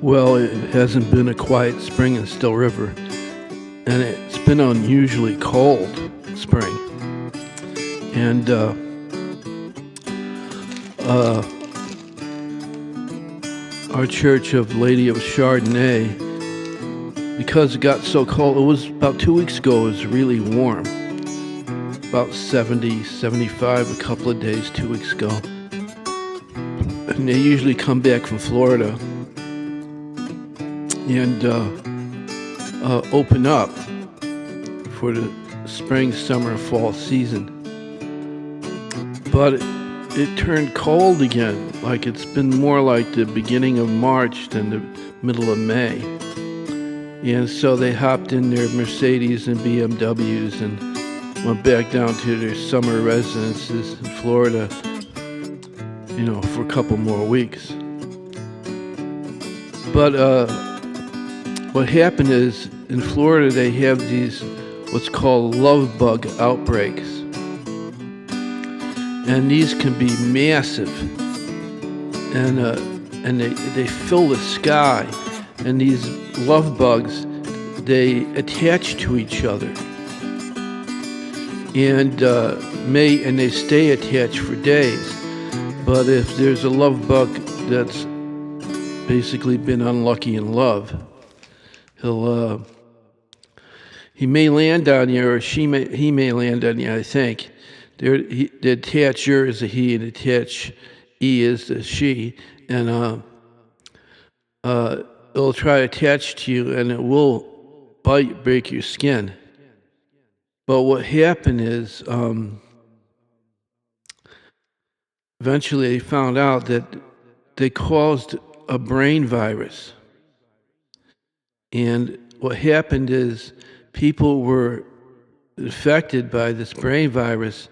Well, it hasn't been a quiet spring in Still River, and it's been unusually cold spring. And uh, our Church of Lady of Chardonnay, because it got so cold, it was about 2 weeks ago, it was really warm. About 70, 75 a couple of days 2 weeks ago. And they usually come back from Florida and open up for the spring, summer, fall season. But it turned cold again, like it's been more like the beginning of March than the middle of May. And so they hopped in their Mercedes and BMWs and went back down to their summer residences in Florida, for a couple more weeks. But what happened is, in Florida, they have these what's called love bug outbreaks. And these can be massive. And they fill the sky. And these love bugs, they attach to each other. And they stay attached for days. But if there's a love bug that's basically been unlucky in love, he may land on you, or he may land on you, I think. The attach-er is a he, and attach E is a she, and it'll try to attach to you, and it will break your skin. But what happened is, eventually they found out that they caused a brain virus. And what happened is people were affected by this brain virus.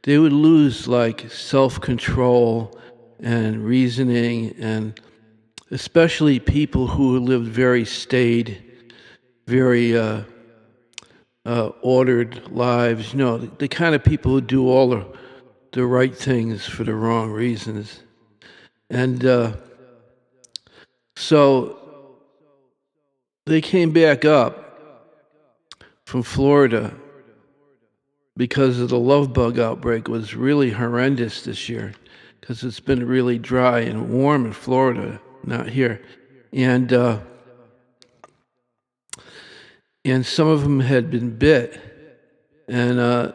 They would lose like self-control and reasoning, and especially people who lived very staid, very ordered lives, the kind of people who do all the right things for the wrong reasons. And so they came back up from Florida because of the love bug outbreak. It was really horrendous this year because it's been really dry and warm in Florida, not here. And some of them had been bit, and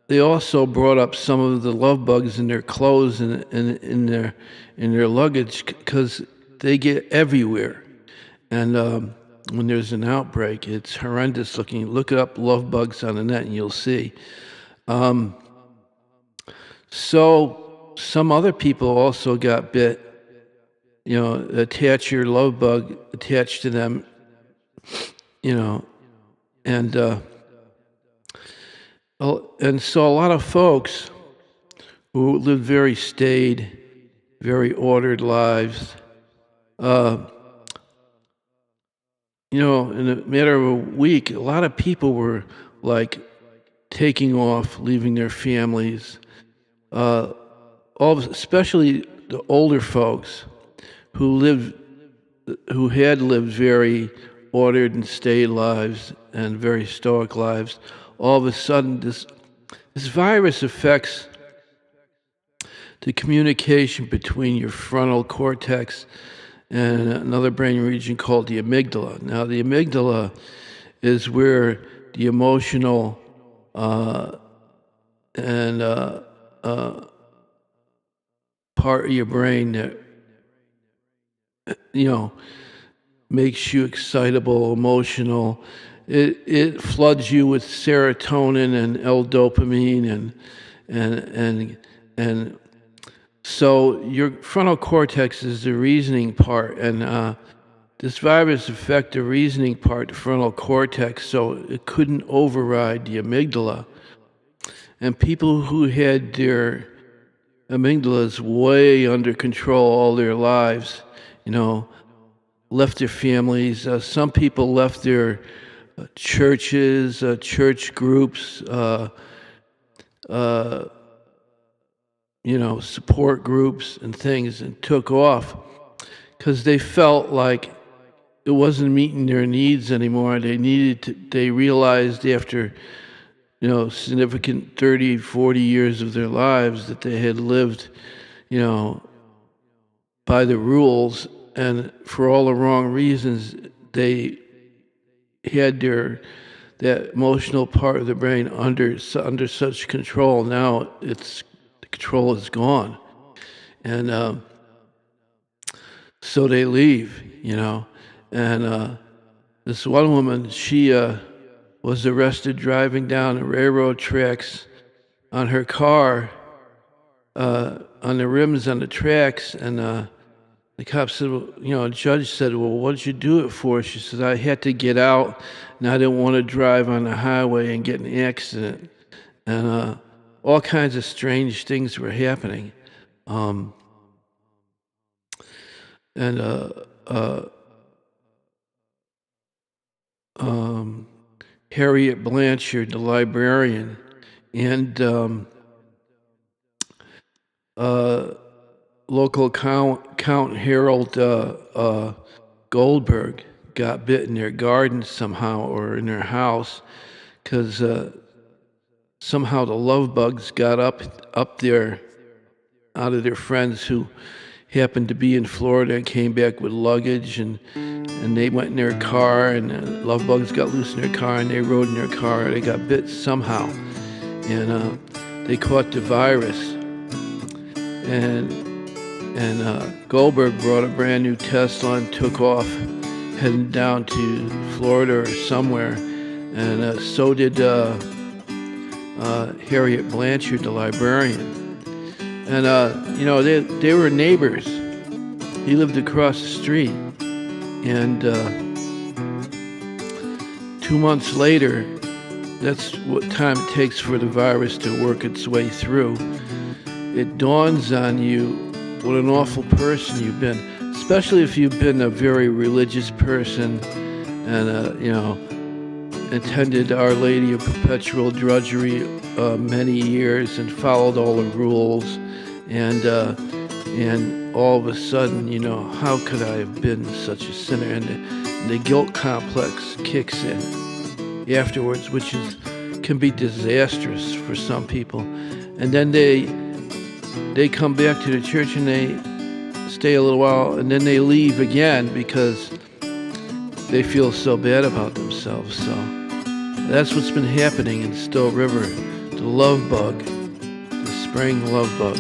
they also brought up some of the love bugs in their clothes and in their luggage, because they get everywhere. And when there's an outbreak, it's horrendous looking. Look up love bugs on the net and you'll see. So some other people also got bit. Attach your love bug attached to them, and so a lot of folks who live very staid, very ordered lives, in a matter of a week, a lot of people were like taking off, leaving their families, especially the older folks who had lived very ordered and staid lives and very stoic lives. All of a sudden, this virus affects the communication between your frontal cortex and another brain region called the amygdala. Now, the amygdala is where the emotional part of your brain that makes you excitable, emotional. It floods you with serotonin and L-dopamine and so your frontal cortex is the reasoning part, and this virus affected the reasoning part, the frontal cortex, so it couldn't override the amygdala. And people who had their amygdalas way under control all their lives, left their families. Some people left their churches, church groups, support groups and things, and took off. because they felt like it wasn't meeting their needs anymore. They realized after, significant 30, 40 years of their lives that they had lived, by the rules, and for all the wrong reasons. They had that emotional part of the brain under such control. Now the control is gone, and so they leave, and this one woman, she was arrested driving down the railroad tracks on her car, on the rims on the tracks, and the cop said, a judge said, well, what did you do it for? She said, I had to get out, and I didn't want to drive on the highway and get in an accident. And all kinds of strange things were happening. Harriet Blanchard, the librarian, and local Count Harold Goldberg got bit in their garden somehow, or in their house, because somehow the love bugs got up there out of their friends who happened to be in Florida and came back with luggage, and they went in their car, and love bugs got loose in their car, and they rode in their car. They got bit somehow, and they caught the virus. And Goldberg brought a brand new Tesla and took off, heading down to Florida or somewhere, and so did Harriet Blanchard, the librarian. And they were neighbors. He lived across the street, and 2 months later, that's what time it takes for the virus to work its way through. It dawns on you what an awful person you've been, especially if you've been a very religious person and attended Our Lady of Perpetual Drudgery many years and followed all the rules, and all of a sudden, how could I have been such a sinner? And the guilt complex kicks in afterwards, which can be disastrous for some people. And then they come back to the church and they stay a little while, and then they leave again because they feel so bad about themselves. So that's what's been happening in Still River. The love bug, the spring love bug.